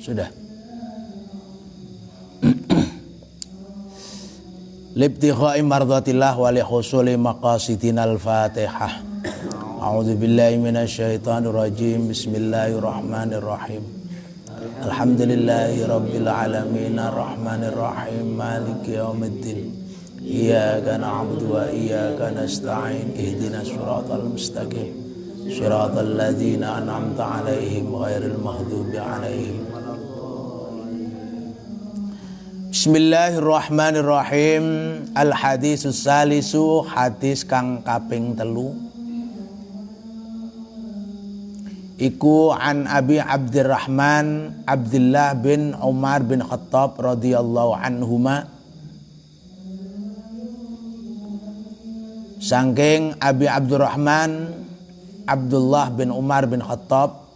Sudah. Libtighai mardatillah wa li husuli maqasidinal Fatihah. A'udzu billahi minasyaitonir rajim. Bismillahirrahmanirrahim. Alhamdulillahi rabbil alamin arrahmanir rahim maliki yaumiddin. Iyyaka na'budu wa iyyaka nasta'in. Ihdinas siratal mustaqim. Siratal ladzina an'amta 'alaihim ghairil maghdubi 'alaihim. Bismillahirrahmanirrahim. Al hadisus salisu, hadis kang kaping 3. Iku an Abi Abdurrahman Abdullah bin Umar bin Khattab radhiyallahu anhuma. Saking Abi Abdurrahman Abdullah bin Umar bin Khattab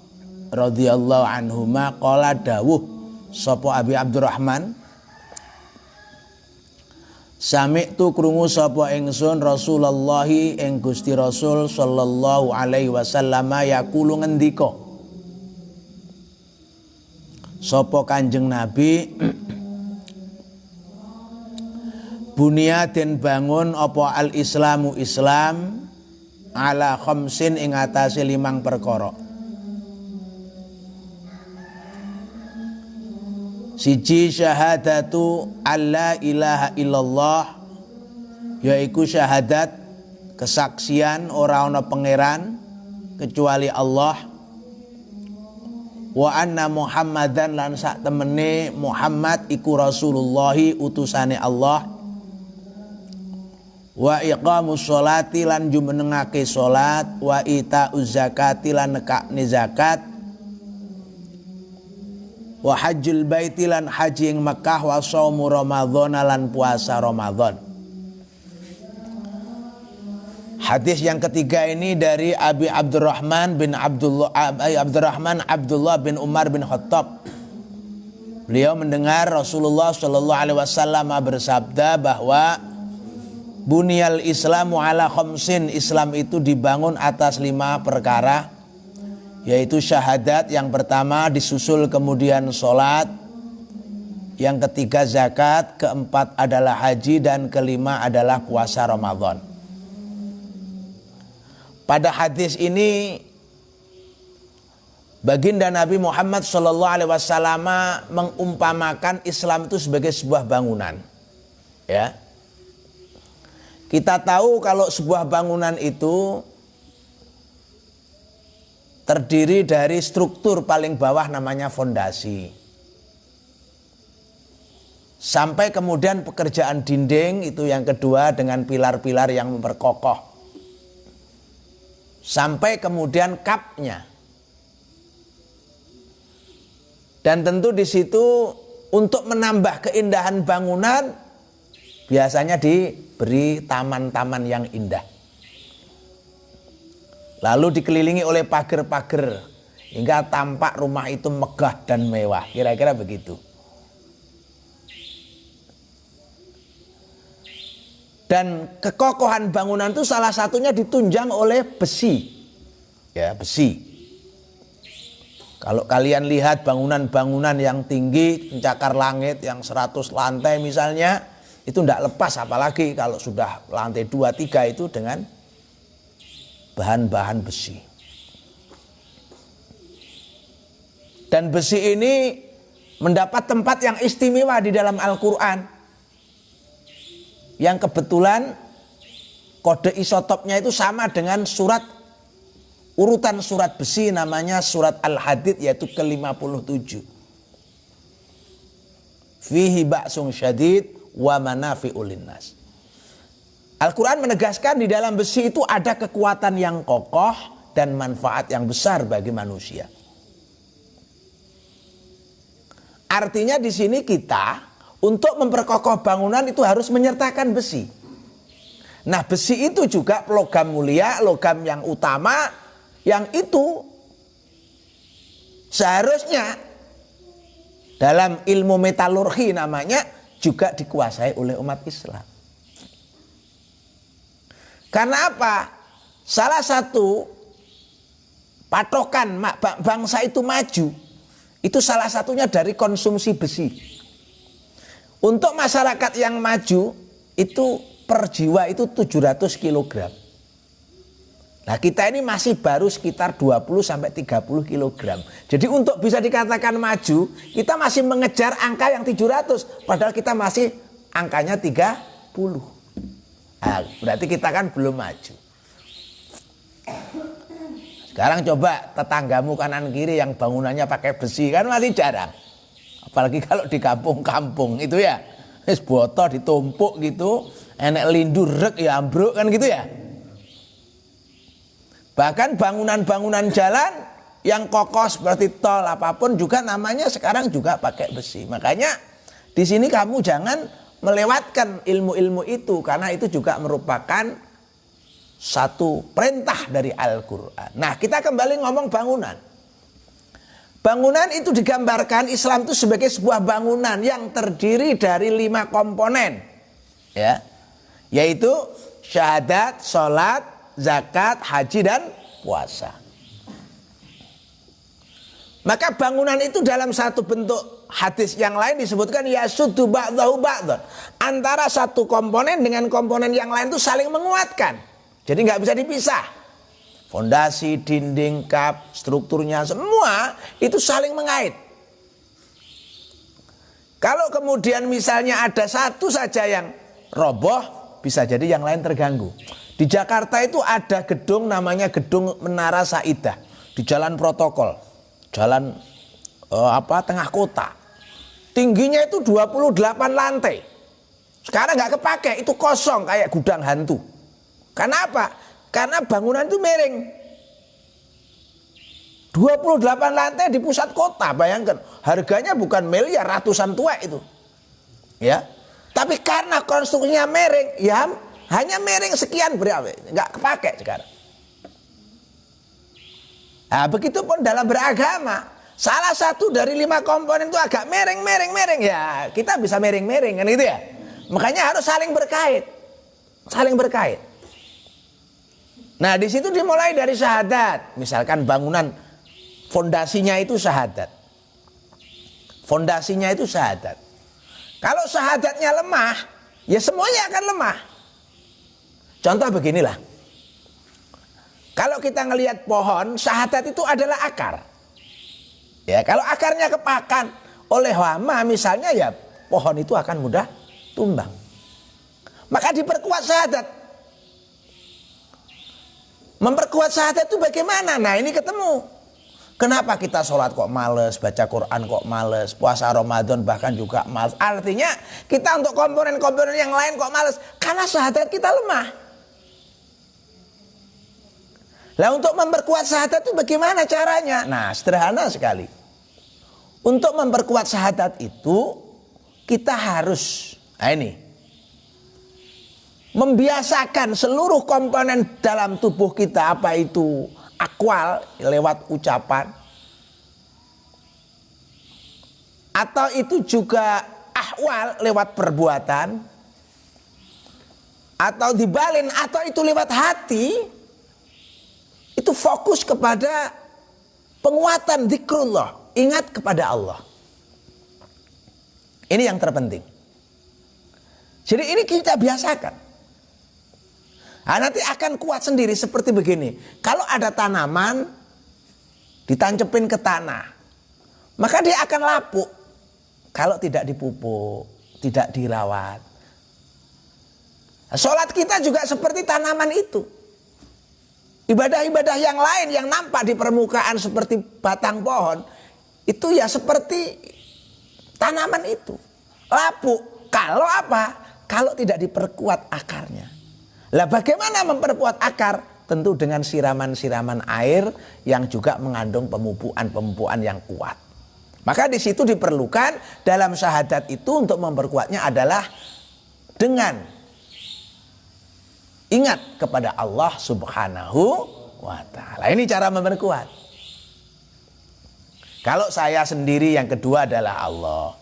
radhiyallahu anhuma qala dawuh sapa Abi Abdurrahman, sami'tu krungu sapa ingsun Rasulullah ing Gusti Rasul sallallahu alaihi wasallam yaqulu ngendika, sapa Kanjeng Nabi, bunia den bangun apa al islamu Islam ala khamsin ing atase 5 perkara. Siji syahadatu alla ilaha illallah, yaiku syahadat kesaksian ora ana pangeran kecuali Allah, wa anna Muhammadan lan sak temene Muhammad iku Rasulullah utusane Allah, wa iqamus sholati lan jumenengake salat, wa itauz zakati lan nekakne zakat, wa hajjul baiti lan haji ing Mekah, wa shaumu Ramadan lan puasa Ramadan. Hadis yang ketiga ini dari Abi Abdurrahman Abdullah bin Umar bin Khattab. Beliau mendengar Rasulullah sallallahu alaihi wasallam bersabda bahwa bunyal Islamu ala khamsin, Islam itu dibangun atas 5 perkara, yaitu syahadat yang pertama, disusul kemudian sholat, yang ketiga zakat, keempat adalah haji, dan kelima adalah puasa Ramadan. Pada hadis ini baginda Nabi Muhammad SAW mengumpamakan Islam itu sebagai sebuah bangunan. Ya, kita tahu kalau sebuah bangunan itu terdiri dari struktur paling bawah namanya fondasi. Sampai kemudian pekerjaan dinding itu yang kedua dengan pilar-pilar yang memperkokoh. Sampai kemudian kapnya. Dan tentu di situ untuk menambah keindahan bangunan biasanya diberi taman-taman yang indah. Lalu dikelilingi oleh pagar-pagar hingga tampak rumah itu megah dan mewah. Kira-kira begitu. Dan kekokohan bangunan itu salah satunya ditunjang oleh besi. Ya, besi. Kalau kalian lihat bangunan-bangunan yang tinggi, pencakar langit yang 100 lantai misalnya, itu tidak lepas, apalagi kalau sudah lantai 2, 3 itu dengan bahan-bahan besi. Dan besi ini mendapat tempat yang istimewa di dalam Al-Quran, yang kebetulan kode isotopnya itu sama dengan urutan surat besi, namanya surat Al-Hadid, yaitu ke-57. Fihi ba'sun syadid wa manafi'ul linnas. Al-Quran menegaskan di dalam besi itu ada kekuatan yang kokoh dan manfaat yang besar bagi manusia. Artinya di sini kita untuk memperkokoh bangunan itu harus menyertakan besi. Nah, besi itu juga logam mulia, logam yang utama, yang itu seharusnya dalam ilmu metalurgi namanya juga dikuasai oleh umat Islam. Karena apa? Salah satu patokan bangsa itu maju Itu salah satunya dari konsumsi besi. Untuk masyarakat yang maju itu per jiwa itu 700 kilogram. Nah kita ini masih baru sekitar 20 sampai 30 kilogram. Jadi untuk bisa dikatakan maju, kita masih mengejar angka yang 700. Padahal kita masih angkanya 30. Nah, berarti kita kan belum maju. Sekarang coba tetanggamu kanan kiri yang bangunannya pakai besi, kan masih jarang. Apalagi kalau di kampung-kampung itu ya. Wis boto ditumpuk gitu, enek lindu rek ya ambruk kan gitu ya. Bahkan bangunan-bangunan jalan yang kokoh seperti tol apapun juga namanya sekarang juga pakai besi. Makanya di sini kamu jangan melewatkan ilmu-ilmu itu, karena itu juga merupakan satu perintah dari Al-Quran. Nah kita kembali ngomong bangunan. Bangunan itu digambarkan Islam itu sebagai sebuah bangunan yang terdiri dari 5 komponen, ya, yaitu syahadat, sholat, zakat, haji, dan puasa. Maka bangunan itu dalam satu bentuk hadis yang lain disebutkan yasuddu ba'dahu ba'dan. Antara satu komponen dengan komponen yang lain itu saling menguatkan. Jadi nggak bisa dipisah. Fondasi, dinding, kap, strukturnya semua itu saling mengait. Kalau kemudian misalnya ada satu saja yang roboh, bisa jadi yang lain terganggu. Di Jakarta itu ada gedung namanya Gedung Menara Saidah di Jalan Protokol, jalan tengah kota. Tingginya itu 28 lantai. Sekarang nggak kepake, itu kosong kayak gudang hantu. Kenapa? Karena bangunan itu miring. 28 lantai di pusat kota, bayangkan. Harganya bukan miliar, ratusan tua itu. Ya. Tapi karena konstruksinya miring, ya hanya miring sekian berapa, nggak kepake sekarang. Nah, begitupun dalam beragama. Salah satu dari 5 komponen itu agak miring, ya kita bisa miring kan gitu ya. Makanya harus saling berkait, saling berkait. Nah di situ dimulai dari syahadat. Misalkan bangunan fondasinya itu syahadat. Fondasinya itu syahadat. Kalau syahadatnya lemah, ya semuanya akan lemah. Contoh beginilah. Kalau kita ngelihat pohon, syahadat itu adalah akar. Ya, kalau akarnya kepakan oleh hama misalnya, ya pohon itu akan mudah tumbang. Maka diperkuat syahadat. Memperkuat syahadat itu bagaimana? Nah ini ketemu. Kenapa kita sholat kok males, baca Quran kok males, puasa Ramadan bahkan juga males. Artinya kita untuk komponen-komponen yang lain kok males, karena syahadat kita lemah. Lah untuk memperkuat syahadat itu bagaimana caranya? Nah sederhana sekali. Untuk memperkuat syahadat itu kita harus, nah ini, membiasakan seluruh komponen dalam tubuh kita, apa itu akwal lewat ucapan, atau itu juga ahwal lewat perbuatan, atau dibalin, atau itu lewat hati, itu fokus kepada penguatan zikrullah, ingat kepada Allah. Ini yang terpenting. Jadi ini kita biasakan. Nah, nanti akan kuat sendiri seperti begini. Kalau ada tanaman ditancepin ke tanah, maka dia akan lapuk kalau tidak dipupuk, tidak dirawat. Nah, sholat kita juga seperti tanaman itu. Ibadah-ibadah yang lain yang nampak di permukaan seperti batang pohon, itu ya seperti tanaman itu. Lapuk. Kalau apa? Kalau tidak diperkuat akarnya. Lah bagaimana memperkuat akar? Tentu dengan siraman-siraman air yang juga mengandung pemupukan yang kuat. Maka di situ diperlukan dalam syahadat itu untuk memperkuatnya adalah dengan ingat kepada Allah Subhanahu wa ta'ala. Ini cara memperkuat. Kalau saya sendiri yang kedua adalah Allah.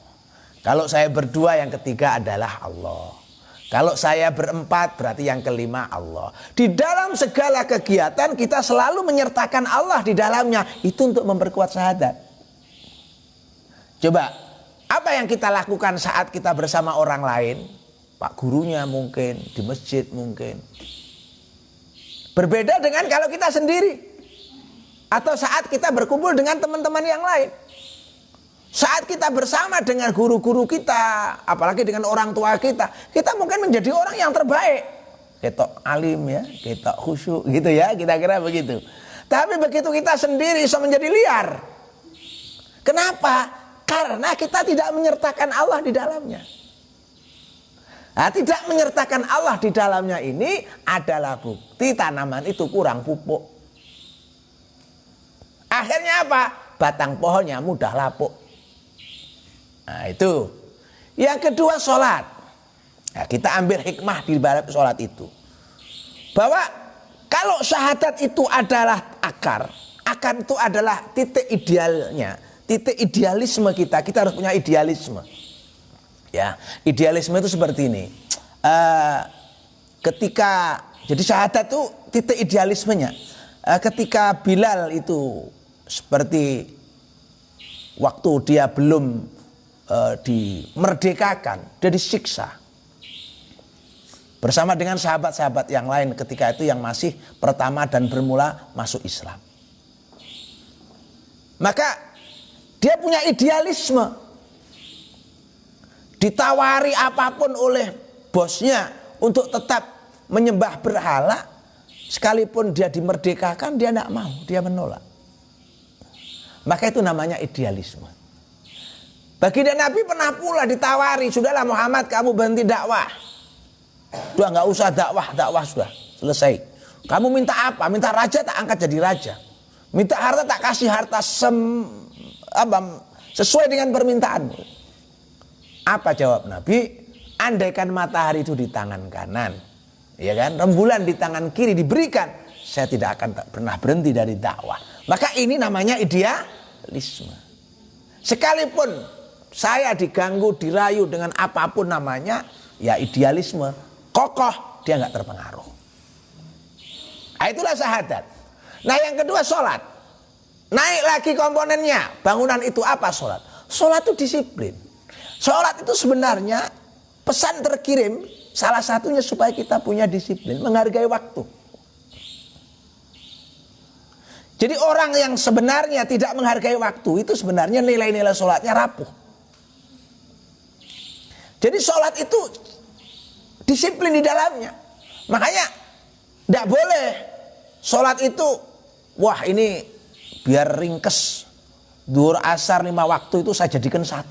Kalau saya berdua yang ketiga adalah Allah. Kalau saya berempat berarti yang kelima Allah. Di dalam segala kegiatan kita selalu menyertakan Allah di dalamnya. Itu untuk memperkuat syahadat. Coba, apa yang kita lakukan saat kita bersama orang lain? Pak gurunya mungkin, di masjid mungkin. Berbeda dengan kalau kita sendiri. Atau saat kita berkumpul dengan teman-teman yang lain. Saat kita bersama dengan guru-guru kita, apalagi dengan orang tua kita mungkin menjadi orang yang terbaik. Ketok alim ya, ketok khusyuk gitu ya, kira-kira begitu. Tapi begitu kita sendiri bisa menjadi liar. Kenapa? Karena kita tidak menyertakan Allah di dalamnya. Nah, tidak menyertakan Allah di dalamnya ini adalah bukti tanaman itu kurang pupuk. Akhirnya apa? Batang pohonnya mudah lapuk. Nah itu. Yang kedua sholat. Nah, kita ambil hikmah di balik sholat itu. Bahwa kalau syahadat itu adalah akar itu adalah titik idealnya. Titik idealisme kita harus punya idealisme. Ya, idealisme itu seperti ini. Jadi syahadat itu titik idealismenya. Ketika Bilal itu seperti waktu dia belum dimerdekakan, dia disiksa bersama dengan sahabat-sahabat yang lain ketika itu yang masih pertama dan bermula masuk Islam. Maka dia punya idealisme, ditawari apapun oleh bosnya untuk tetap menyembah berhala, sekalipun dia dimerdekakan dia tidak mau, dia menolak. Maka itu namanya idealisme. Baginda Nabi pernah pula ditawari, sudahlah Muhammad kamu berhenti dakwah. Sudah nggak usah dakwah sudah selesai. Kamu minta apa? Minta raja tak angkat jadi raja. Minta harta tak kasih harta sesuai dengan permintaanmu. Apa jawab Nabi? Andaikan matahari itu di tangan kanan, ya kan, rembulan di tangan kiri diberikan, saya tidak akan pernah berhenti dari dakwah. Maka ini namanya idealisme. Sekalipun saya diganggu, dirayu dengan apapun namanya, ya idealisme kokoh, dia nggak terpengaruh. Nah, itulah syahadat. Nah yang kedua sholat. Naik lagi komponennya. Bangunan itu apa sholat? Sholat itu disiplin. Sholat itu sebenarnya pesan terkirim salah satunya supaya kita punya disiplin, menghargai waktu. Jadi orang yang sebenarnya tidak menghargai waktu itu sebenarnya nilai-nilai sholatnya rapuh. Jadi sholat itu disiplin di dalamnya. Makanya tidak boleh sholat itu, wah ini biar ringkes, duhur asar 5 waktu itu saya jadikan 1.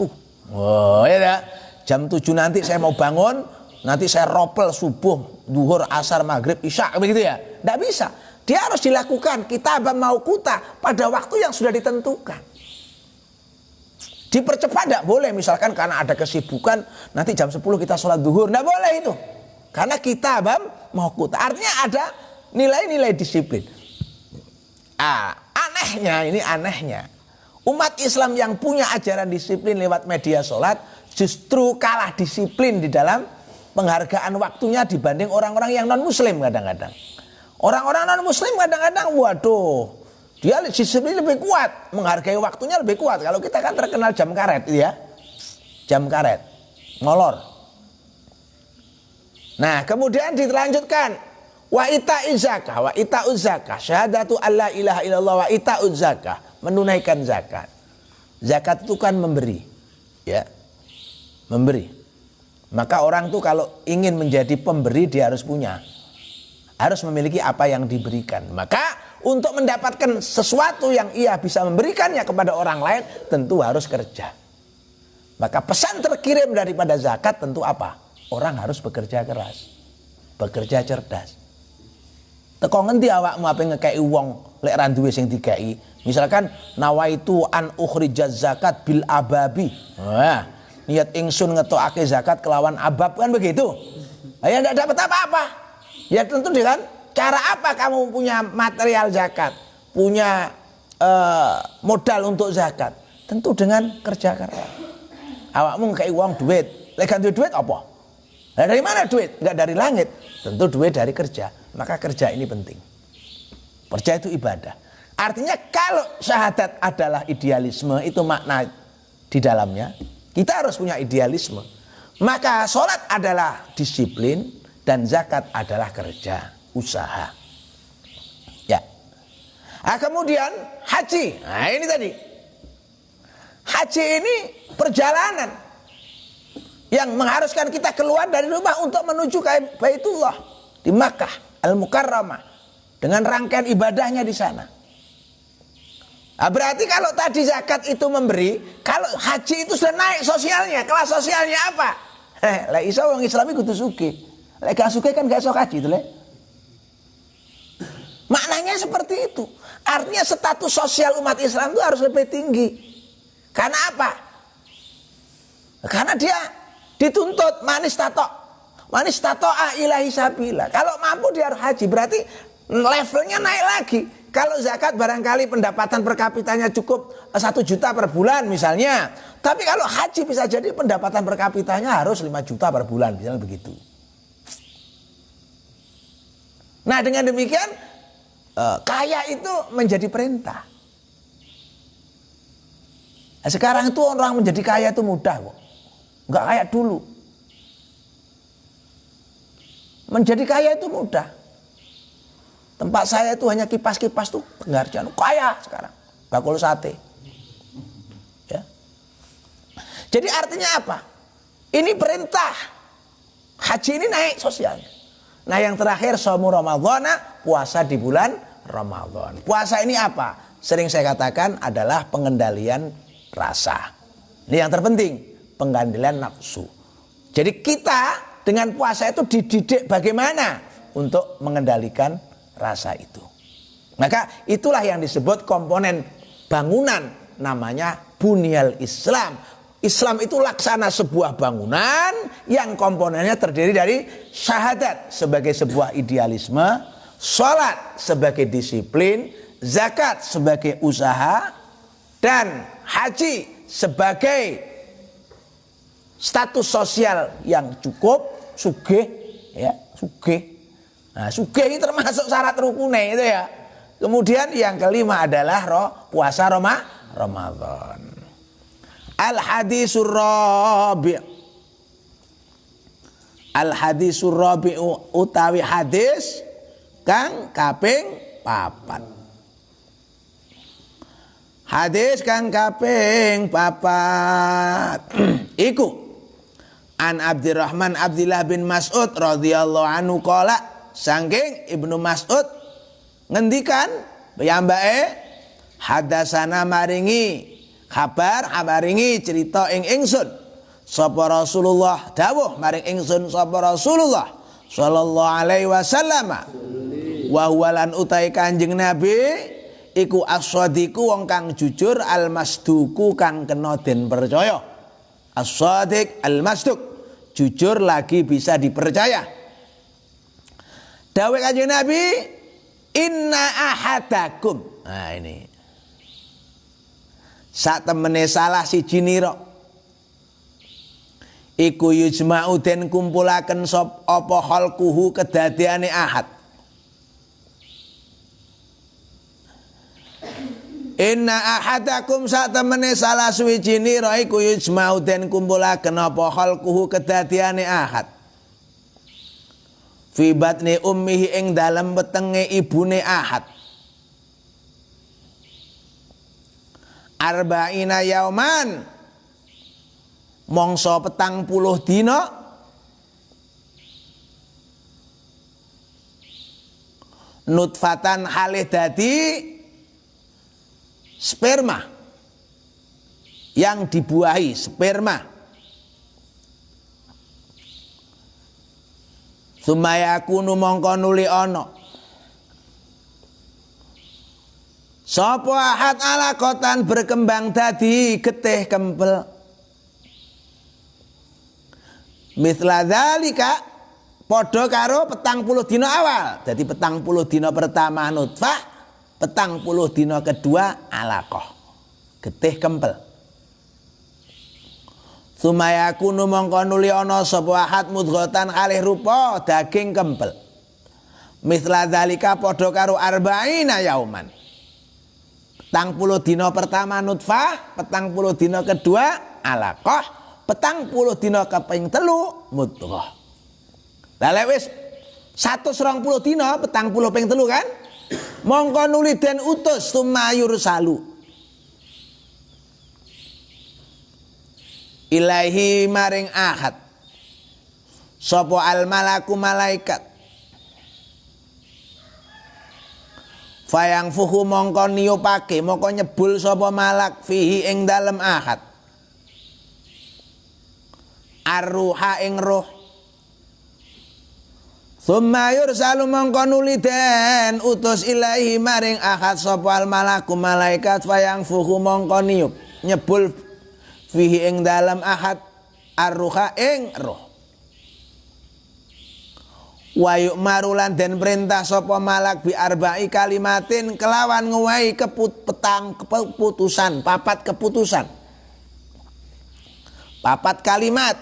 Oh ya, jam 7 nanti saya mau bangun, nanti saya ropel subuh, duhur, asar, maghrib, isya, begitu ya. Tidak bisa. Dia harus dilakukan kitaban mauquta pada waktu yang sudah ditentukan. Dipercepat tidak boleh, misalkan karena ada kesibukan nanti jam 10 kita sholat duhur, tidak boleh itu. Karena kitaban mauquta, artinya ada nilai-nilai disiplin. Anehnya umat Islam yang punya ajaran disiplin lewat media sholat justru kalah disiplin di dalam penghargaan waktunya dibanding orang-orang yang non muslim. Kadang-kadang orang-orang non muslim kadang-kadang waduh, dia disiplin lebih kuat, menghargai waktunya lebih kuat. Kalau kita kan terkenal jam karet ya, jam karet, ngolor. Nah kemudian dilanjutkan wa ita'uz zakah, syahadatu alla ilaha illallah wa ita'uz zakah, menunaikan zakat. Zakat itu kan memberi, ya, memberi. Maka orang tuh kalau ingin menjadi pemberi dia harus punya, harus memiliki apa yang diberikan. Maka untuk mendapatkan sesuatu yang ia bisa memberikannya kepada orang lain tentu harus kerja. Maka pesan terkirim daripada zakat tentu apa? Orang harus bekerja keras, bekerja cerdas. Teko ngendi awakmu ape ngekeki wong lek ra duwe sing dikai? Misalkan nawaitu an ukhrijaz zakat bil ababi. Wah, niat ingsun ngetokake zakat kelawan abab, kan begitu. Ya enggak dapat apa-apa. Ya tentu dengan cara apa kamu punya material zakat, punya modal untuk zakat? Tentu dengan kerja keras. Awakmu ngekeki wong duit, lek gak duwe duit apa? Nah, dari mana duit? Enggak dari langit. Tentu duit dari kerja. Maka kerja ini penting. Kerja itu ibadah. Artinya kalau syahadat adalah idealisme, itu makna di dalamnya. Kita harus punya idealisme. Maka sholat adalah disiplin dan zakat adalah kerja, usaha. Ya. Nah, kemudian haji. Nah, ini tadi. Haji ini perjalanan yang mengharuskan kita keluar dari rumah untuk menuju ke Baitullah di Makkah Al-Mukarramah dengan rangkaian ibadahnya di sana. Nah, berarti kalau tadi zakat itu memberi, kalau haji itu sudah naik sosialnya, kelas sosialnya apa? Lah iso wong Islami kudu sugih. Lek gak sugih kan gak iso haji itu, Le. Maknanya seperti itu. Artinya status sosial umat Islam itu harus lebih tinggi. Karena apa? Karena dia dituntut manis tato'a ilahi sabila. Kalau mampu dia harus haji, berarti levelnya naik lagi. Kalau zakat barangkali pendapatan per kapitanya cukup 1 juta per bulan misalnya. Tapi kalau haji bisa jadi pendapatan per kapitanya harus 5 juta per bulan, misalnya begitu. Nah, dengan demikian kaya itu menjadi perintah. Nah, sekarang itu orang menjadi kaya itu mudah kok. Enggak kayak dulu. Menjadi kaya itu mudah. Tempat saya itu hanya kipas-kipas tuh penghargaan kaya sekarang. Bakul sate. Ya. Jadi artinya apa? Ini perintah. Haji ini naik sosialnya. Nah, yang terakhir shaum Ramadan, puasa di bulan Ramadan. Puasa ini apa? Sering saya katakan adalah pengendalian rasa. Ini yang terpenting, pengendalian nafsu. Jadi kita dengan puasa itu dididik bagaimana untuk mengendalikan rasa itu. Maka itulah yang disebut komponen bangunan, namanya bunyal Islam. Islam itu laksana sebuah bangunan yang komponennya terdiri dari syahadat sebagai sebuah idealisme, sholat sebagai disiplin, zakat sebagai usaha, dan haji sebagai status sosial yang cukup, sugih, ya, sugih. Nah, sugih ini termasuk syarat rukunnya itu ya. Kemudian yang kelima adalah puasa Ramadan. Al-hadisur rabi'. Al-hadisur rabi' utawi hadis kang kaping 4. Hadis kang kaping 4. Iku an Abdurrahman Abdillah bin Mas'ud radhiyallahu anhu qala, saking Ibnu Mas'ud ngendikan piyambake, hadasana maringi kabar, maringi cerita ing ingsun sapa Rasulullah dawuh maring ingsun sapa Rasulullah sallallahu alaihi wasallam, wa huwa lan utai Kanjeng Nabi iku as-shadiqu wong kang jujur, al-masduku kang kena den percaya. As-shadiq al-masduq, jujur lagi bisa dipercaya. Dawuh Kanjeng Nabi, inna ahadakum. Nah ini. Sak temene salah siji nira iku yujma'u den kumpulaken sop apa khalquhu kedadeane ahad. Inna ahadakum sak temene salah suwiji nira iku yujma'u den kumpulaken apa khalquhu kedadeane ahad. Fi batni ummihi ing dalem wetenge ibune ahad. Arba'ina yauman mongso 40 dina nutfatan halih dadi sperma yang dibuahi, sperma. Sumaya kunu mongko nuli ana sapa ahad alakotan berkembang dadi getih kempel. Mithla dzalika padha karo 40 dina awal. Dadi 40 dina pertama nutfah, 40 dina kedua alaqah, getih kempel. Sumaya kunu mongko nuli ana sapa ahad mudghatan kalih rupa daging kempel. Mithla dzalika padha karo arba'ina yauman. 40 dina pertama nutfah, 40 dina kedua alaqah, 40 dina kaping 3 mudghah. Lah lek wis 120 dina 40 ping 3 kan? Mongko nuli den utus sumayur salu. Ilahi maring ahad. Sapa al malaku malaikat. Fayang fuhu mongko niupake, mongko nyebul sapa malak fihi ing dalem ahad. Arruha ing roh. Summa yursalu mongko nuli den utus ilahi maring ahad sapa al malaku malaikat fayang fuhu mongko niup nyebul fihi ing dalem ahad arruha ing roh. Wa yu'marulan den perintah sapa malak bi arba'i kalimatin kelawan nguwahi keputusan, papat keputusan. Papat kalimat,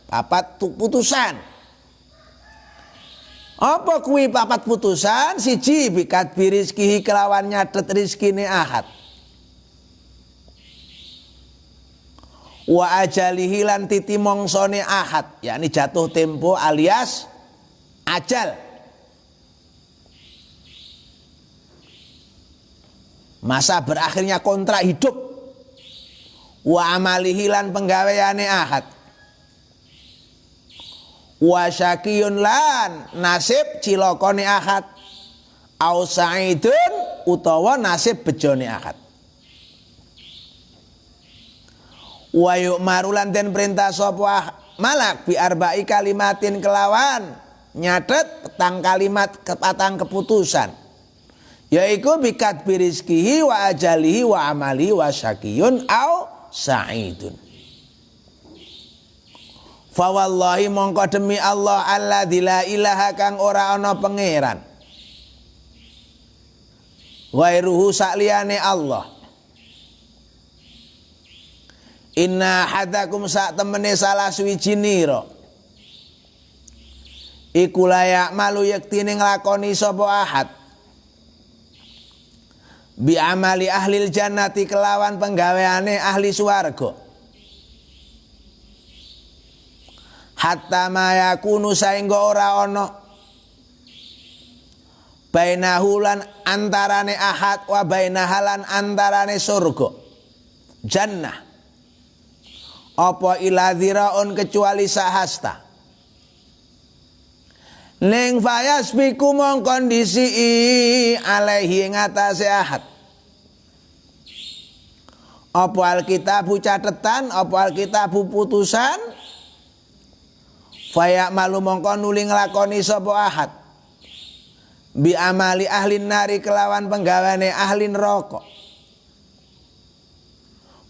papat putusan. Apa kuwi papat putusan? Siji bikat birizkihi kelawan nyatet rizkine ahad. Wa ajalihi lan titi mongsone ahad, yakni jatuh tempo alias ajal. Masa berakhirnya kontrak hidup. Wa amalihi lan penggaweane ahad. Wa syakiyun lan nasib cilokone ahad. Au sa'idun utawa nasib bejone ahad. Wa yu'marulan den perintah sapa malak bi arba'i kalimatin kelawan nyatet petang kalimat kepatang keputusan, yaiku bikat birizkihi wa ajalihi wa amali wa syakiyun au sa'idun. Fa wallahi mongko demi Allah alladzi la ilaha kang ora ana pangeran ghairuhu sakliyane Allah. Inna hadakum sak temene salah suwijinira iku layak malu yektine nglakoni sapa ahad bi amali ahlil jannati kelawan penggaweane ahli swarga. Hatta mayakunu saengga ora ana bainahulan antarane ahad wa bainahalan antarane surga jannah apa ila dhiraun kecuali sahasta. Ning fayasbiku mong kondisi alaihi ngatasi ahad. Apa alkitabu catetan, apa alkitabu putusan. Fayak malu mongko nuli nglakoni sapa ahad. Bi amali ahlin nari kelawan penggawane ahli neraka.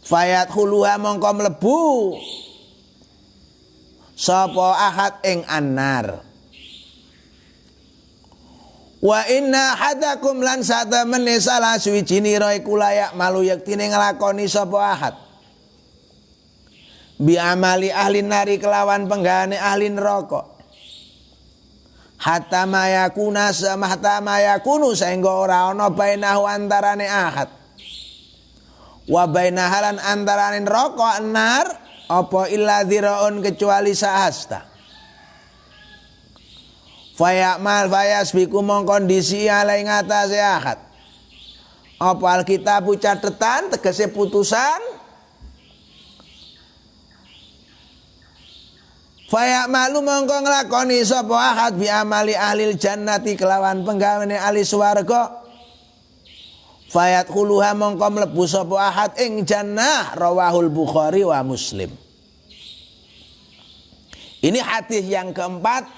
Fayat khuluha mongko mlebu sapa ahad ing annar. Wa inna hadakum lan satamene salah suwijine ra iku layak malu yektine nglakoni sapa ahad. Bi amali ahli nari kelawan penggawane ahli neraka. Hatta mayakuna samahta mayakunu saengga ora ana bainahu antarane ahad. Wa bainahalan antarane neraka annar apa illa dhiraun kecuali sahasta. Fayamal fayasbiku mong kondisi alai ngatasi ahad. Apa alkitabu catetan tegese putusan. Fayak malu mongko nglakoni sapa ahad bi amali ahlil jannati kelawan penggaweane ahli swarga. Fayat khuluha mongko mlebu sapa ahad ing jannah rawahul Bukhari wa Muslim. Ini hadis yang keempat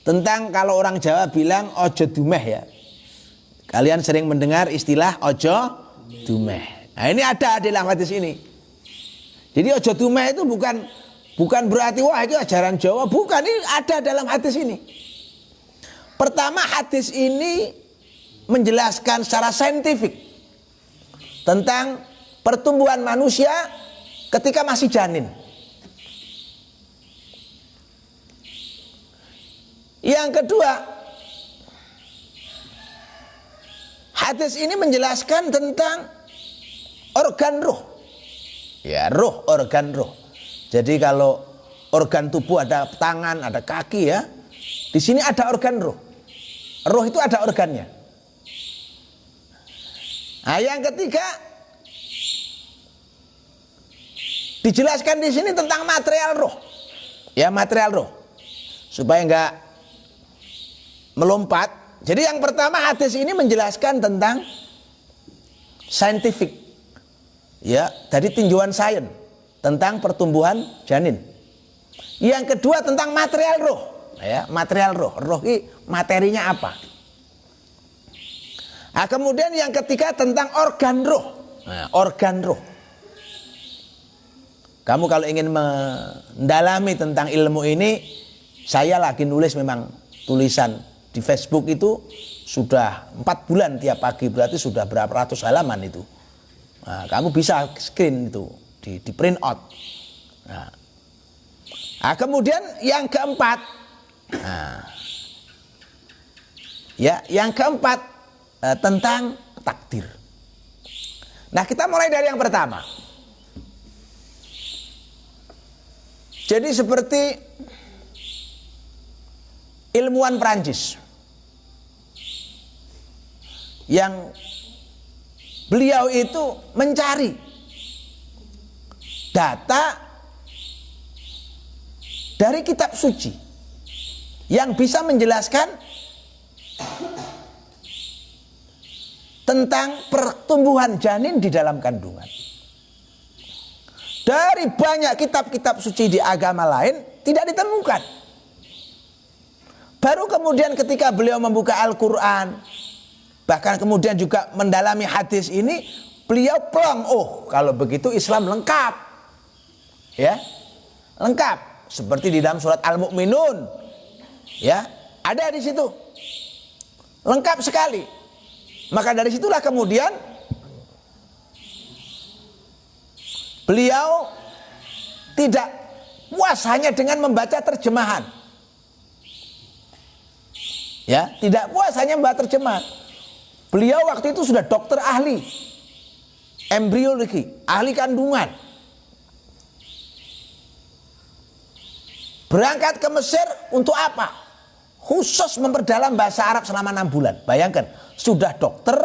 tentang kalau orang Jawa bilang ojo dumeh ya. Kalian sering mendengar istilah ojo dumeh. Nah, ini ada dalam hadis ini. Jadi ojo dumeh itu bukan berarti wah itu ajaran Jawa, bukan, ini ada dalam hadis ini. Pertama, hadis ini menjelaskan secara saintifik tentang pertumbuhan manusia ketika masih janin. Yang kedua, hadis ini menjelaskan tentang organ roh. Ya, roh, organ roh. Jadi kalau organ tubuh ada tangan, ada kaki ya. Di sini ada organ roh. Roh itu ada organnya. Nah, yang ketiga dijelaskan di sini tentang material roh. Ya, material roh. Supaya enggak melompat. Jadi yang pertama hadis ini menjelaskan tentang scientific. Ya, dari tinjauan sains tentang pertumbuhan janin. Yang kedua tentang material roh. Ya, material roh. Roh ini materinya apa? Nah, kemudian yang ketiga tentang organ roh. Nah, organ roh. Kamu kalau ingin mendalami tentang ilmu ini, saya lagi nulis memang tulisan di Facebook itu sudah 4 bulan tiap pagi, berarti sudah berapa ratus halaman itu. Nah, kamu bisa screen itu, di print out. Nah, kemudian yang keempat, yang keempat tentang takdir. Nah, kita mulai dari yang pertama. Jadi seperti ilmuwan Prancis yang beliau itu mencari data dari kitab suci yang bisa menjelaskan tentang pertumbuhan janin di dalam kandungan. Dari banyak kitab-kitab suci di agama lain tidak ditemukan. Baru kemudian ketika beliau membuka Al-Quran, bahkan kemudian juga mendalami hadis ini, beliau plong, oh kalau begitu Islam lengkap. Ya, lengkap. Seperti di dalam surat Al-Mu'minun. Ya, ada di situ. Lengkap sekali. Maka dari situlah kemudian beliau tidak puas hanya dengan membaca terjemahan. Ya, tidak puas hanya membaca terjemahan. Beliau waktu itu sudah dokter ahli embriologi, ahli kandungan. Berangkat ke Mesir untuk apa? Khusus memperdalam bahasa Arab selama 6 bulan. Bayangkan, sudah dokter,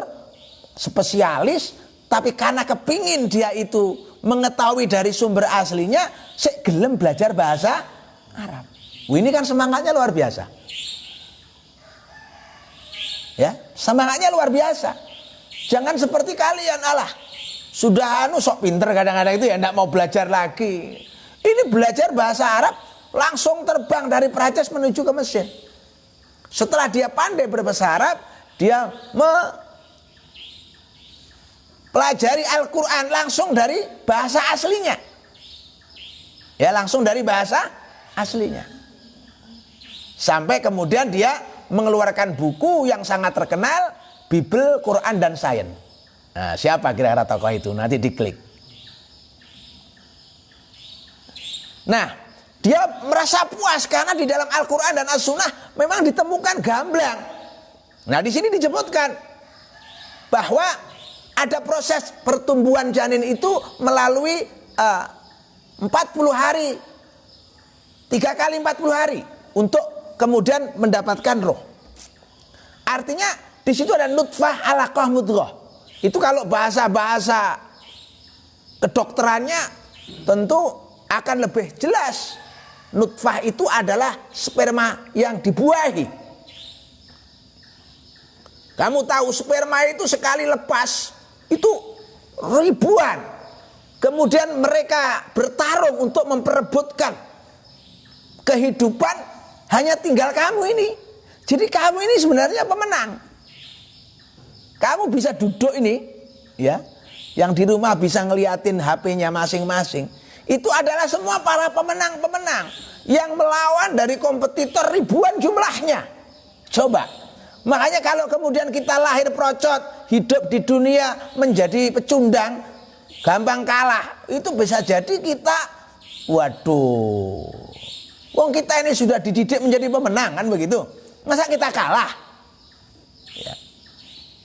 spesialis, tapi karena kepingin dia itu mengetahui dari sumber aslinya, gelem belajar bahasa Arab. Ini kan semangatnya luar biasa. Ya, semangatnya luar biasa. Jangan seperti kalian, alah, sudah sok pinter kadang-kadang itu ya enggak mau belajar lagi. Ini belajar bahasa Arab, langsung terbang dari Prancis menuju ke Mesir. Setelah dia pandai berbahasa Arab, dia pelajari Al-Quran langsung dari bahasa aslinya. Ya, langsung dari bahasa aslinya. Sampai kemudian dia mengeluarkan buku yang sangat terkenal, Bible, Quran, dan Sains. Nah, siapa kira-kira tokoh itu? Nanti diklik. Nah, dia merasa puas karena di dalam Al-Quran dan As-Sunnah memang ditemukan gamblang. Nah, di sini disebutkan bahwa ada proses pertumbuhan janin itu melalui 40 hari. 3 kali 40 hari untuk kemudian mendapatkan roh. Artinya di situ ada nutfah, alaqah, mudghah. Itu kalau bahasa-bahasa kedokterannya tentu akan lebih jelas. Nutfah itu adalah sperma yang dibuahi. Kamu tahu sperma itu sekali lepas itu ribuan. Kemudian mereka bertarung untuk memperebutkan kehidupan, hanya tinggal kamu ini. Jadi kamu ini sebenarnya pemenang. Kamu bisa duduk ini, ya, yang di rumah bisa ngeliatin HP-nya masing-masing. Itu adalah semua para pemenang-pemenang yang melawan dari kompetitor ribuan jumlahnya. Coba. Makanya kalau kemudian kita lahir procot, hidup di dunia menjadi pecundang, gampang kalah. Itu bisa jadi kita, waduh, wong kita ini sudah dididik menjadi pemenang, kan begitu. Masa kita kalah? Ya.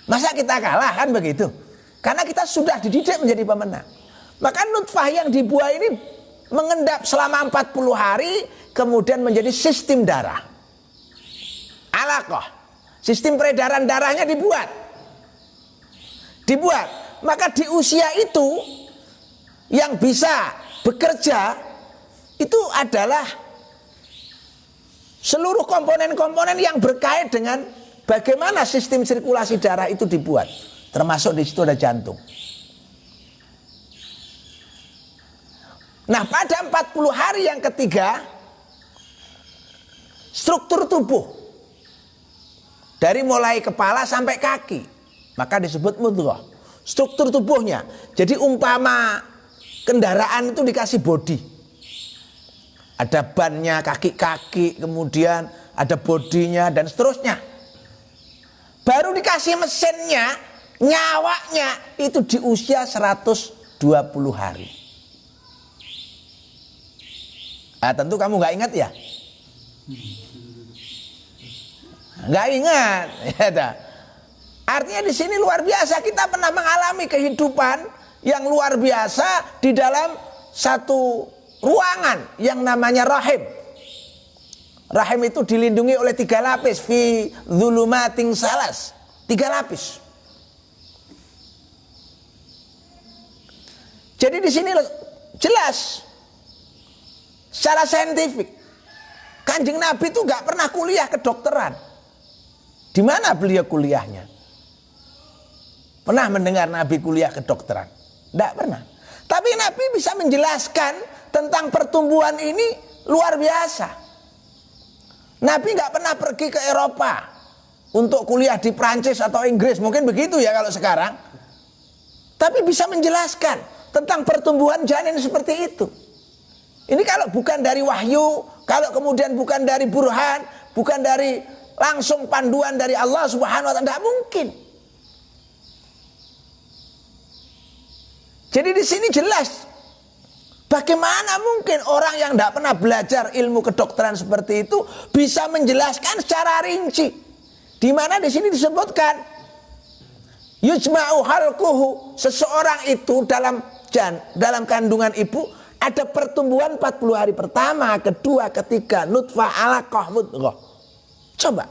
Masa kita kalah, kan begitu. Karena kita sudah dididik menjadi pemenang. Maka nutfah yang dibuah ini mengendap selama 40 hari, kemudian menjadi sistem darah. Alaqah. Sistem peredaran darahnya dibuat. Maka di usia itu yang bisa bekerja itu adalah seluruh komponen-komponen yang berkait dengan bagaimana sistem sirkulasi darah itu dibuat. Termasuk di situ ada jantung. Nah, pada 40 hari yang ketiga, struktur tubuh dari mulai kepala sampai kaki, maka disebut mudghah. Struktur tubuhnya. Jadi umpama kendaraan itu dikasih bodi. Ada bannya, kaki-kaki, kemudian ada bodinya dan seterusnya. Baru dikasih mesinnya, nyawanya itu di usia 120 hari. Nah, tentu kamu nggak ingat ya? Nggak ingat, ya. Artinya di sini luar biasa, kita pernah mengalami kehidupan yang luar biasa di dalam satu ruangan yang namanya rahim. Rahim itu dilindungi oleh 3 lapis, fi dzulumatin salas, 3 lapis. Jadi di sini jelas secara saintifik Kanjeng Nabi itu nggak pernah kuliah kedokteran. Di mana beliau kuliahnya? Pernah mendengar Nabi kuliah kedokteran? Tidak pernah. Tapi Nabi bisa menjelaskan tentang pertumbuhan ini luar biasa. Nabi nggak pernah pergi ke Eropa untuk kuliah di Prancis atau Inggris, mungkin begitu ya kalau sekarang. Tapi bisa menjelaskan tentang pertumbuhan janin seperti itu. Ini kalau bukan dari wahyu, kalau kemudian bukan dari burhan, bukan dari langsung panduan dari Allah Subhanahu wa taala, tidak mungkin. Jadi di sini jelas bagaimana mungkin orang yang tidak pernah belajar ilmu kedokteran seperti itu bisa menjelaskan secara rinci. Di mana di sini disebutkan yujma'u halquhu, seseorang itu dalam kandungan ibu ada pertumbuhan 40 hari pertama, kedua, ketiga, nutfah, alaqah, mudghah. Coba.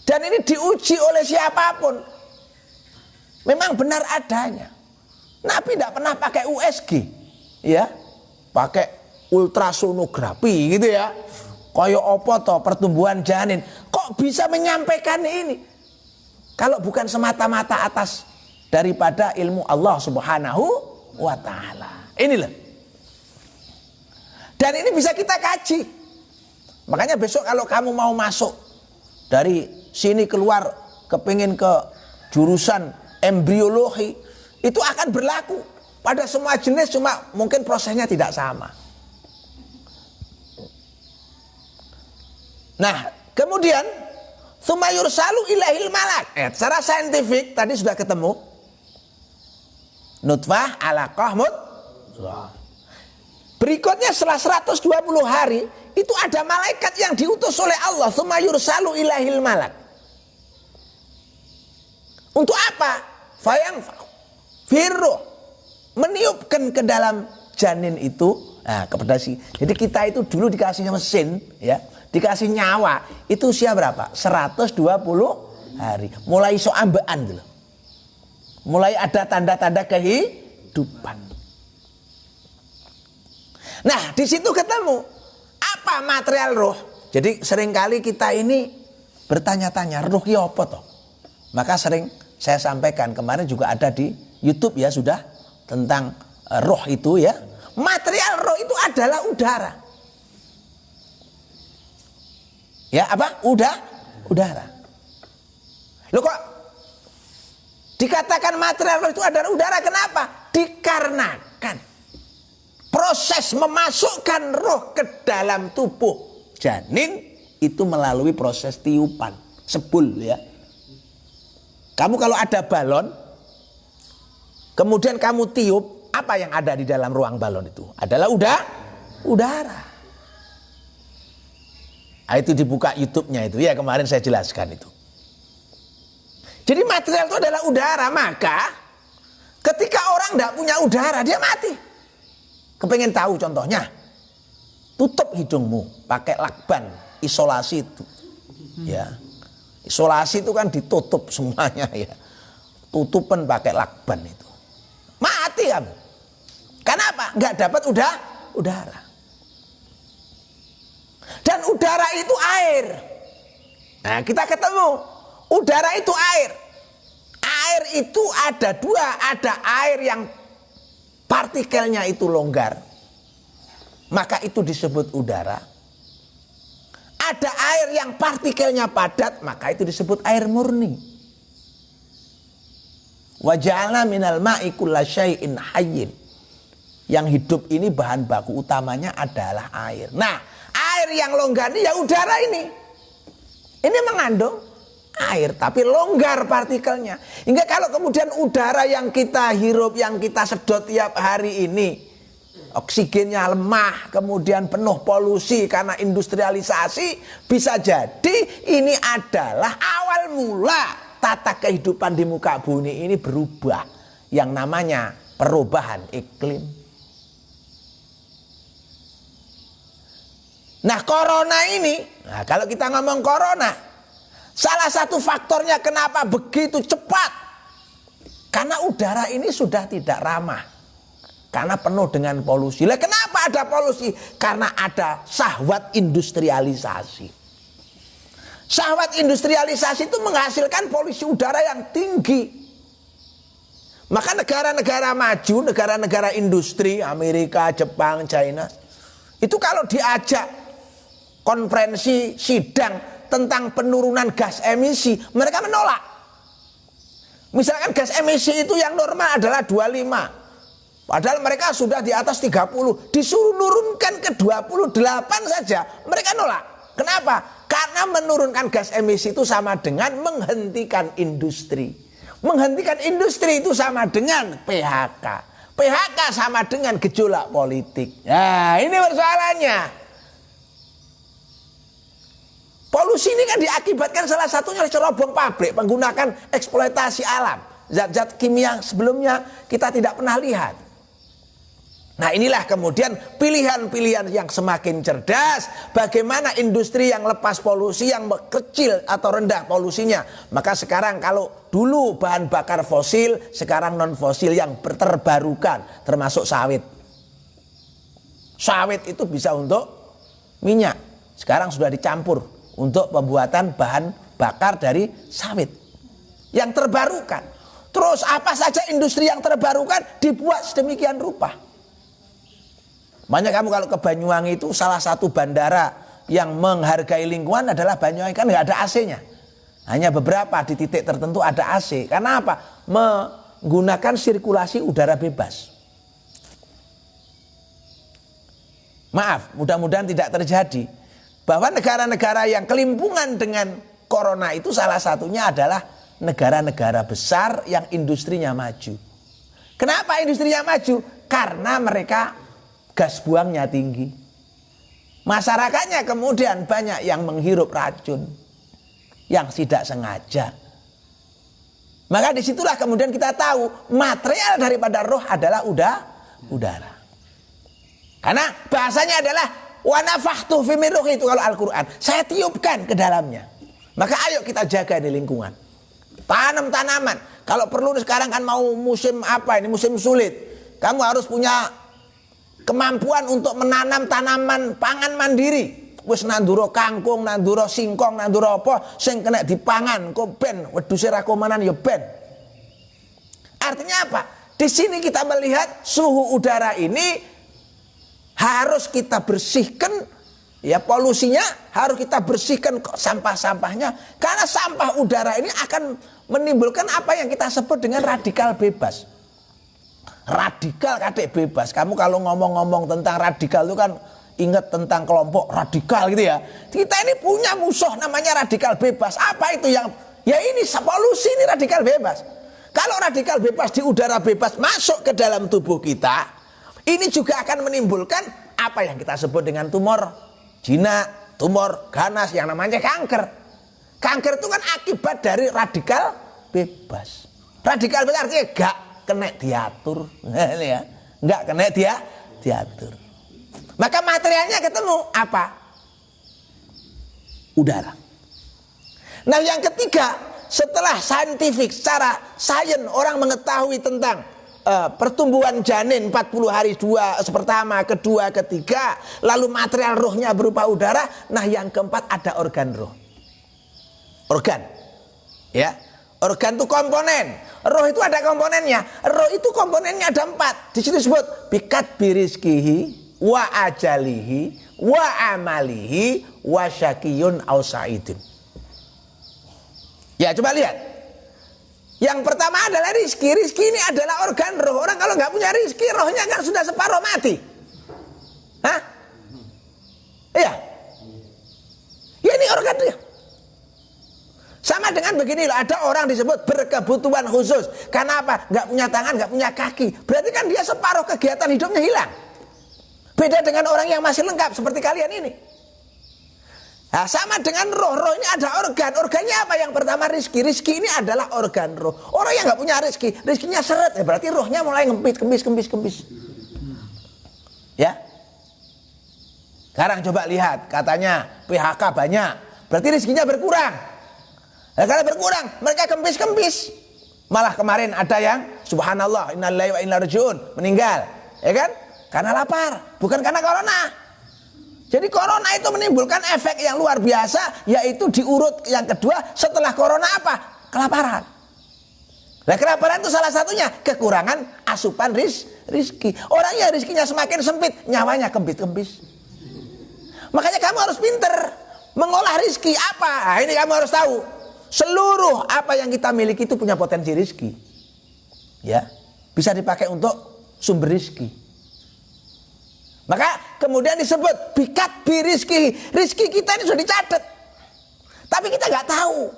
Dan ini diuji oleh siapapun. Memang benar adanya. Nabi tidak pernah pakai USG, ya, pakai ultrasonografi gitu ya. Kayak apa toh pertumbuhan janin? Kok bisa menyampaikan ini? Kalau bukan semata-mata atas daripada ilmu Allah Subhanahu wa taala. Inilah. Dan ini bisa kita kaji. Makanya besok kalau kamu mau masuk dari sini keluar kepingin ke jurusan embriologi, itu akan berlaku pada semua jenis, cuma mungkin prosesnya tidak sama. Nah, kemudian tsumma yursalu ilahil malak. Secara saintifik tadi sudah ketemu. Nutfah, alaqah, mudghah. Berikutnya setelah 120 hari itu ada malaikat yang diutus oleh Allah. Tsumma yursalu ilahil malak. Untuk apa? Fayanfa'u firruh, meniupkan ke dalam janin itu. Nah, kepada jadi kita itu dulu dikasih mesin, ya, dikasih nyawa. Itu usia berapa? 120 hari. Mulai iso ambekan dulu. Mulai ada tanda-tanda kehidupan. Nah, di situ ketemu apa material roh. Jadi seringkali kita ini bertanya-tanya, roh ya apa toh? Maka sering saya sampaikan, kemarin juga ada di YouTube ya sudah, tentang roh itu ya. Material roh itu adalah udara. Ya, apa? Udara. Loh kok dikatakan material roh itu adalah udara, kenapa? Dikarenakan proses memasukkan roh ke dalam tubuh janin itu melalui proses tiupan, sebul ya. Kamu kalau ada balon, kemudian kamu tiup, apa yang ada di dalam ruang balon itu? Adalah udara. Nah, itu dibuka YouTube-nya itu ya, kemarin saya jelaskan itu. Jadi material itu adalah udara, maka Ketika orang tidak punya udara, dia mati. Kepengen tahu contohnya? Tutup hidungmu pakai lakban, isolasi itu. Ya. Isolasi itu kan ditutup semuanya ya. Tutupan pakai lakban itu. Mati kamu. Kenapa? Nggak dapat udara. Dan udara itu air. Nah, kita ketemu. Udara itu air. Air itu ada dua. Ada air yang partikelnya itu longgar. Maka itu disebut udara. Ada air yang partikelnya padat. Maka itu disebut air murni. Wa ja'alna minal ma'i kulla syai'in hayyin. Yang hidup ini bahan baku utamanya adalah air. Nah, air yang longgar ini ya udara ini. Ini mengandung air, tapi longgar partikelnya. Hingga kalau kemudian udara yang kita hirup, yang kita sedot tiap hari ini, oksigennya lemah, kemudian penuh polusi karena industrialisasi, bisa jadi ini adalah awal mula tata kehidupan di muka bumi ini berubah. Yang namanya perubahan iklim. Nah, corona ini, nah kalau kita ngomong corona, salah satu faktornya kenapa begitu cepat? Karena udara ini sudah tidak ramah. Karena penuh dengan polusi. Lah kenapa ada polusi? Karena ada syahwat industrialisasi. Syahwat industrialisasi itu menghasilkan polusi udara yang tinggi. Maka negara-negara maju, negara-negara industri, Amerika, Jepang, China, itu kalau diajak konferensi sidang tentang penurunan gas emisi, mereka menolak. Misalkan gas emisi itu yang normal adalah 25. Padahal mereka sudah di atas 30. Disuruh nurunkan ke 28 saja, mereka nolak. Kenapa? Karena menurunkan gas emisi itu sama dengan menghentikan industri. Menghentikan industri itu sama dengan PHK. PHK sama dengan gejolak politik. Nah, ini persoalannya. Polusi ini kan diakibatkan salah satunya oleh cerobong pabrik, menggunakan eksploitasi alam. Zat-zat kimia sebelumnya kita tidak pernah lihat. Nah, inilah kemudian pilihan-pilihan yang semakin cerdas. Bagaimana industri yang lepas polusi, yang kecil atau rendah polusinya. Maka sekarang kalau dulu bahan bakar fosil, sekarang non fosil yang terbarukan, termasuk sawit. Sawit itu bisa untuk minyak. Sekarang sudah dicampur untuk pembuatan bahan bakar dari sawit yang terbarukan. Terus apa saja industri yang terbarukan dibuat sedemikian rupa. Makanya kamu kalau ke Banyuwangi itu salah satu bandara yang menghargai lingkungan adalah Banyuwangi, kan nggak ada AC-nya. Hanya beberapa di titik tertentu ada AC. Karena apa? Menggunakan sirkulasi udara bebas. Maaf, mudah-mudahan tidak terjadi. Bahwa negara-negara yang kelimpungan dengan corona itu salah satunya adalah negara-negara besar yang industrinya maju. Kenapa industrinya maju? Karena mereka gas buangnya tinggi. Masyarakatnya kemudian banyak yang menghirup racun yang tidak sengaja. Maka disitulah kemudian kita tahu material daripada roh adalah udara. Karena bahasanya adalah wa nafakhtu fi min ruhi, itu kalau Al-Quran. Saya tiupkan ke dalamnya. Maka ayo kita jaga di lingkungan. Tanam tanaman. Kalau perlu sekarang kan mau musim apa ini, musim sulit. Kamu harus punya kemampuan untuk menanam tanaman pangan mandiri. Wis nanduro kangkung, nanduro singkong, nanduro apa sing kena dipangan kok ben wedhuse ra komanan ya ben. Artinya apa? Di sini kita melihat suhu udara ini harus kita bersihkan, ya polusinya harus kita bersihkan sampah-sampahnya. Karena sampah udara ini akan menimbulkan apa yang kita sebut dengan radikal bebas. Radikal kadek bebas. Kamu kalau ngomong-ngomong tentang radikal itu kan ingat tentang kelompok radikal gitu ya. Kita ini punya musuh namanya radikal bebas. Apa itu yang? Ya ini polusi, ini radikal bebas. Kalau radikal bebas di udara bebas masuk ke dalam tubuh kita, ini juga akan menimbulkan apa yang kita sebut dengan tumor jinak, tumor ganas yang namanya kanker. Kanker itu kan akibat dari radikal bebas. Radikal bebas artinya kena diatur. Ya. Nggak kena diatur. Maka materialnya ketemu apa? Udara. Nah yang ketiga, setelah saintifik, secara sains orang mengetahui tentang pertumbuhan janin 40 hari pertama, kedua, ketiga, lalu material rohnya berupa udara. Nah yang keempat ada organ roh. Organ, ya, organ itu komponen. Roh itu ada komponennya. Roh itu komponennya ada 4. Di situ disebut bikat birizkihi, wa ajalihi, wa amalihi, wa syakiyun au sa'idun. Ya coba lihat. Yang pertama adalah rizki. Rizki ini adalah organ roh. Orang kalau nggak punya rizki, rohnya kan sudah separuh mati. Hah? Iya. Ya ini organ dia. Sama dengan begini loh, ada orang disebut berkebutuhan khusus. Karena apa? Nggak punya tangan, nggak punya kaki. Berarti kan dia separuh kegiatan hidupnya hilang. Beda dengan orang yang masih lengkap seperti kalian ini. Nah, sama dengan roh. Roh ini ada organ. Organnya apa? Yang pertama rizki. Rizki ini adalah organ roh. Orang yang nggak punya rizki, rizkinya seret. Ya berarti rohnya mulai kempis. Ya. Sekarang coba lihat. Katanya PHK banyak. Berarti rizkinya berkurang. Nah, karena berkurang, mereka kempis. Malah kemarin ada yang subhanallah, innalillahi wa inna ilaihi raji'un, meninggal. Ya kan? Karena lapar. Bukan karena corona. Jadi corona itu menimbulkan efek yang luar biasa, yaitu diurut yang kedua setelah corona apa? Kelaparan. Nah kelaparan itu salah satunya kekurangan asupan rizki. Orang yang rizkinya semakin sempit, nyawanya kempis. Makanya kamu harus pinter mengolah rizki apa? Nah, ini kamu harus tahu. Seluruh apa yang kita miliki itu punya potensi rizki. Ya, bisa dipakai untuk sumber rizki. Maka kemudian disebut bikat birizki. Rizki kita ini sudah dicatat. Tapi kita nggak tahu.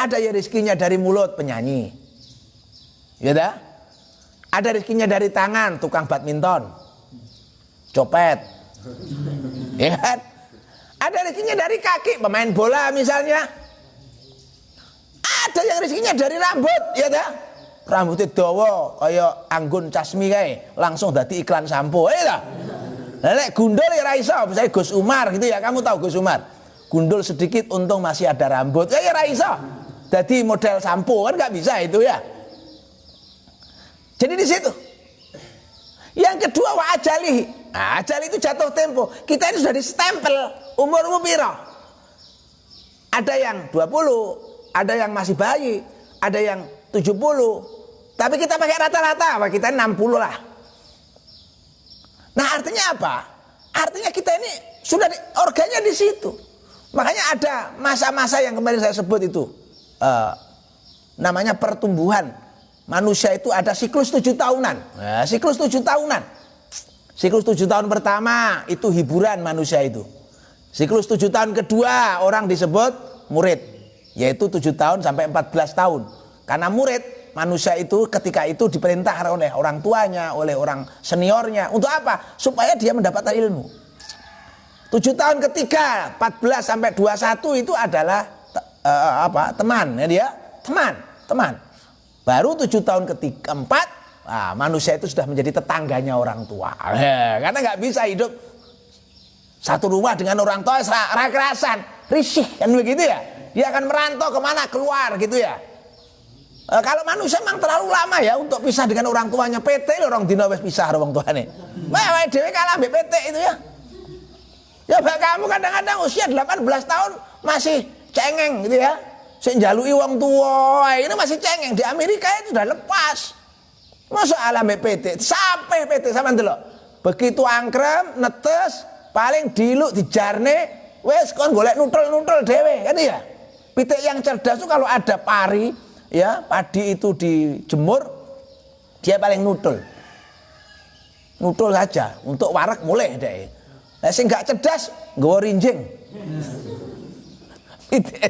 Ada yang rizkinya dari mulut penyanyi. Ya dah? Ada rizkinya dari tangan tukang badminton. Copet. Ya kan? Ada rizkinya dari kaki pemain bola misalnya. Ada yang rizkinya dari rambut, ya dah? Rambutnya dawa kayak Anggun Casmi kayak langsung dadi iklan sampo. Ya dah? Lek gundul ya raiso, misalnya Gus Umar gitu ya, kamu tahu Gus Umar. Gundul sedikit untung masih ada rambut. Ya raiso. Jadi model sampo kan nggak bisa itu ya. Jadi di situ. Yang kedua wa ajali. Nah, ajali itu jatuh tempo. Kita ini sudah distempel umur piro. Ada yang 20, ada yang masih bayi, ada yang 70. Tapi kita pakai rata-rata, kita 60 lah. Nah artinya apa? Artinya kita ini sudah organnya di situ. Makanya ada masa-masa yang kemarin saya sebut itu namanya pertumbuhan manusia itu ada siklus 7 tahunan. Nah, siklus 7 tahunan. Siklus 7 tahun pertama itu hiburan manusia itu. Siklus 7 tahun kedua orang disebut murid, yaitu 7 tahun sampai 14 tahun. Karena murid manusia itu ketika itu diperintah oleh orang tuanya, oleh orang seniornya. Untuk apa? Supaya dia mendapatkan ilmu. 7 tahun ketiga, 14 sampai 21 itu adalah teman. Ya dia teman. Baru 7 tahun keempat, manusia itu sudah menjadi tetangganya orang tua. Karena nggak bisa hidup satu rumah dengan orang tua, kerasan, risih kan begitu ya. Dia akan merantau kemana, keluar gitu ya. Kalau manusia memang terlalu lama ya untuk pisah dengan orang tuanya. PT orang dina wis pisah orang tuane. Wae dhewe kalah mbek PT itu ya. Ya bak kamu kadang-kadang usia 18 tahun masih cengeng gitu ya. Sing njaluki wong tua ini masih cengeng. Di Amerika itu sudah lepas. Masa ala mbek PT, sampai PT sampean delok. Begitu angkrem, netes, paling diluk dijarne, wis kon golek nutul-nutul dhewe kan ya. Pitik yang cerdas itu kalau ada pari ya, padi itu dijemur, dia paling nutul saja untuk warak mulai deh. Nah, sing gak cerdas nggawa rinjing.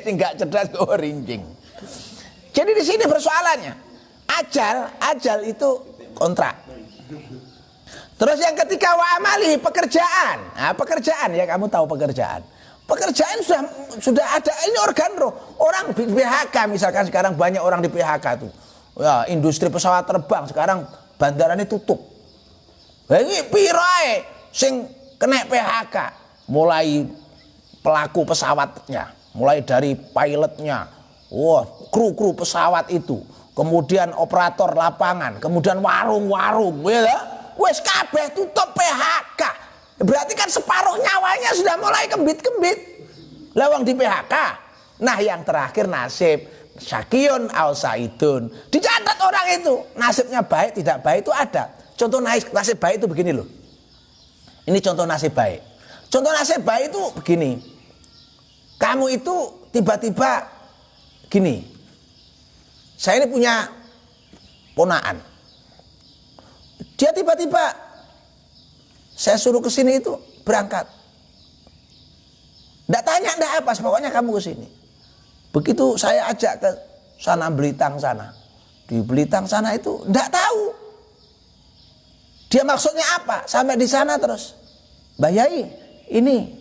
Sing gak cerdas nggawa rinjing. Jadi di sini persoalannya ajal itu kontrak. Terus yang ketiga wa amali, pekerjaan. Nah, pekerjaan ya, kamu tahu pekerjaan. Pekerjaan sudah ada, ini organ roh. Orang di PHK misalkan sekarang banyak orang di PHK tuh. Ya, industri pesawat terbang sekarang bandaranya tutup. Ini pirai sing kena PHK, mulai pelaku pesawatnya, mulai dari pilotnya, kru pesawat itu, kemudian operator lapangan, kemudian warung-warung, ya, wes kabeh tutup PHK. Berarti kan separuh nyawanya sudah mulai kembit-kembit. Lawang di PHK. Nah, yang terakhir nasib Syakiyun au Saidun. Dicatat orang itu, nasibnya baik tidak baik itu ada. Contoh nasib baik itu begini loh. Ini contoh nasib baik. Contoh nasib baik itu begini. Kamu itu tiba-tiba gini. Saya ini punya ponaan. Dia tiba-tiba saya suruh ke sini itu berangkat. Nggak tanya, nggak apa, pokoknya kamu ke sini. Begitu saya ajak ke sana Belitang sana. Di Belitang sana itu nggak tahu. Dia maksudnya apa? Sampai di sana terus, Mbah Yai, ini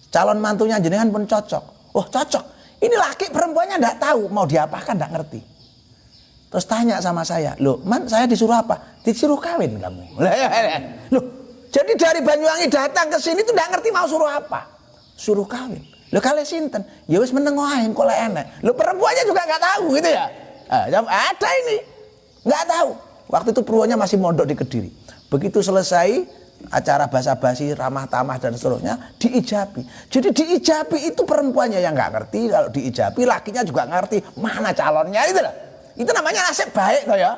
calon mantunya jenengan pun cocok. Oh cocok. Ini laki perempuannya enggak tahu mau diapakan, enggak ngerti. Terus tanya sama saya, loh man saya disuruh apa? Disuruh kawin kamu. Loh, jadi dari Banyuwangi datang ke sini tuh enggak ngerti mau suruh apa. Suruh kawin. Loh kalian sinten? Ya wis menengoahin kok enak. Loh perempuannya juga enggak tahu gitu ya. Ada ini. Enggak tahu. Waktu itu purwonya masih mondok di Kediri. Begitu selesai acara basa-basi, ramah tamah dan seterusnya, diijabi. Jadi diijabi itu perempuannya yang nggak ngerti, kalau diijabi lakinya juga ngerti mana calonnya itu lah. Itu namanya nasib baik toh ya.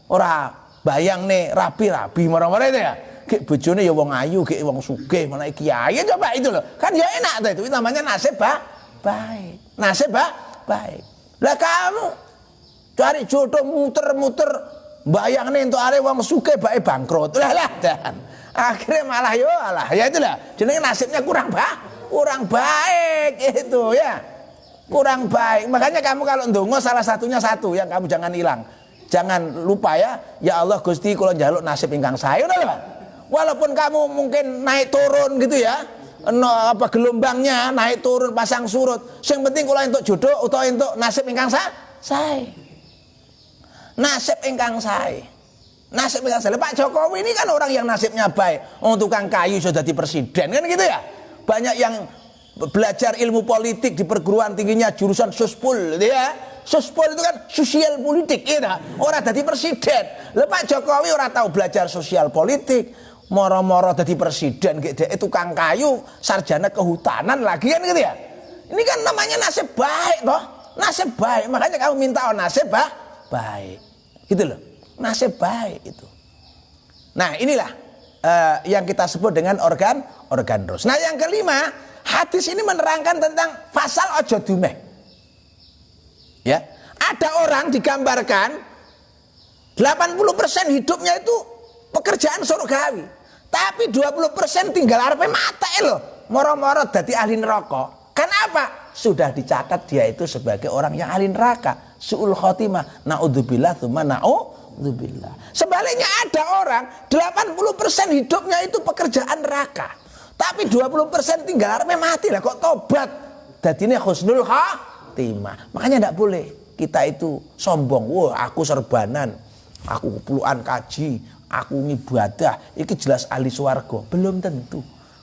Ora bayang nih rabi-rabi marah-marah itu ya. Gek bojone ya wong ayu, gek wong sugih, mana kiai coba itu loh. Kan ya enak tuh itu namanya nasib baik. Nasib baik. Lah kamu cari jodoh muter-muter bayang nih untuk are wong sugih bae bangkrut. Lah dan akhirnya malah ya itulah jenenge nasibnya kurang baik itu ya, kurang baik. Makanya kamu kalau ndonga salah satunya satu yang kamu jangan hilang, jangan lupa ya Allah Gusti kula njaluk nasib ingkang sae ngono lho. Walaupun kamu mungkin naik turun gitu ya, gelombangnya naik turun pasang surut, yang penting kula entuk jodoh utawa entuk nasib ingkang sae. Nasib ingkang sae. Nasib ingkang sae. Pak Jokowi ini kan orang yang nasibnya baik. Tukang kayu sudah jadi presiden kan gitu ya. Banyak yang belajar ilmu politik di perguruan tingginya jurusan Sospol gitu ya. Sospol itu kan sosial politik gitu. Orang jadi presiden. Pak Jokowi orang tahu belajar sosial politik. Moro-moro jadi presiden gitu. Tukang kayu, sarjana kehutanan lagi kan gitu ya. Ini kan namanya nasib baik toh. Nasib baik. Makanya kamu minta nasib baik. Gitu loh, nasib baik itu. Nah inilah yang kita sebut dengan organ rus. Nah yang kelima, hadis ini menerangkan tentang fasal ojo dumeh. Ya, ada orang digambarkan 80% hidupnya itu pekerjaan surgawi, tapi 20% tinggal arepe mate loh, moro-moro dadi ahli neraka. Kenapa? Sudah dicatat dia itu sebagai orang yang ahli neraka. Su'ul khotimah, na'udzubillah tsumma na'udzubillah. Sebaliknya ada orang 80% hidupnya itu pekerjaan neraka, tapi 20% tinggal arepe mati lah kok tobat. Dadine husnul khotimah. Makanya enggak boleh kita itu sombong. Wah, aku serbanan, aku puluhan kaji, aku ngibadah, iki jelas ahli swarga. Belum tentu.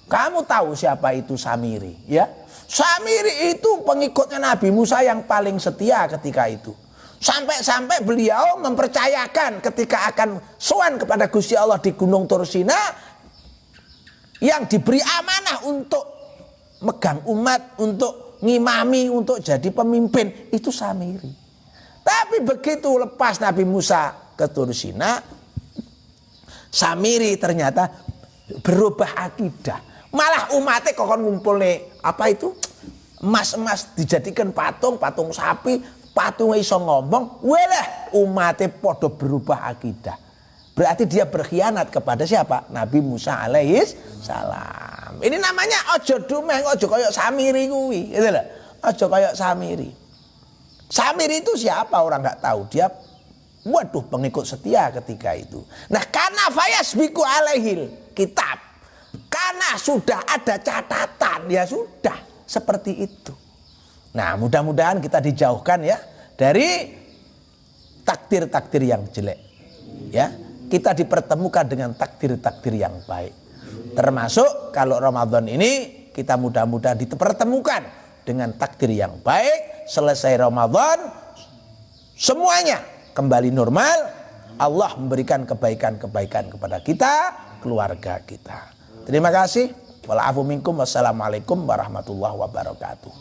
Kamu tahu siapa itu Samiri, ya? Samiri itu pengikutnya Nabi Musa yang paling setia ketika itu. Sampai-sampai beliau mempercayakan ketika akan sowan kepada Gusti Allah di Gunung Tursina, yang diberi amanah untuk megang umat, untuk ngimami, untuk jadi pemimpin, itu Samiri. Tapi begitu lepas Nabi Musa ke Tursina, Samiri ternyata berubah akidah. Malah umatnya kokon ngumpul nih, apa itu emas-emas dijadikan patung sapi, patungnya iso ngomong, walah umatnya podo berubah akidah. Berarti dia berkhianat kepada siapa? Nabi Musa alaihis salam. Ini namanya ojo dumeh, ojo koyok Samiri kuwi, gitu loh. Ojo koyok Samiri. Samiri itu siapa orang nggak tahu. Dia waduh pengikut setia ketika itu. Nah karena fayasbiku alaihil kitab, karena sudah ada catatan, ya sudah seperti itu. Nah mudah-mudahan kita dijauhkan ya dari takdir-takdir yang jelek. Ya, kita dipertemukan dengan takdir-takdir yang baik. Termasuk kalau Ramadan ini kita mudah-mudahan dipertemukan dengan takdir yang baik. Selesai Ramadan semuanya kembali normal. Allah memberikan kebaikan-kebaikan kepada kita, keluarga kita. Terima kasih. Wal afu minkum. Wassalamualaikum warahmatullahi wabarakatuh.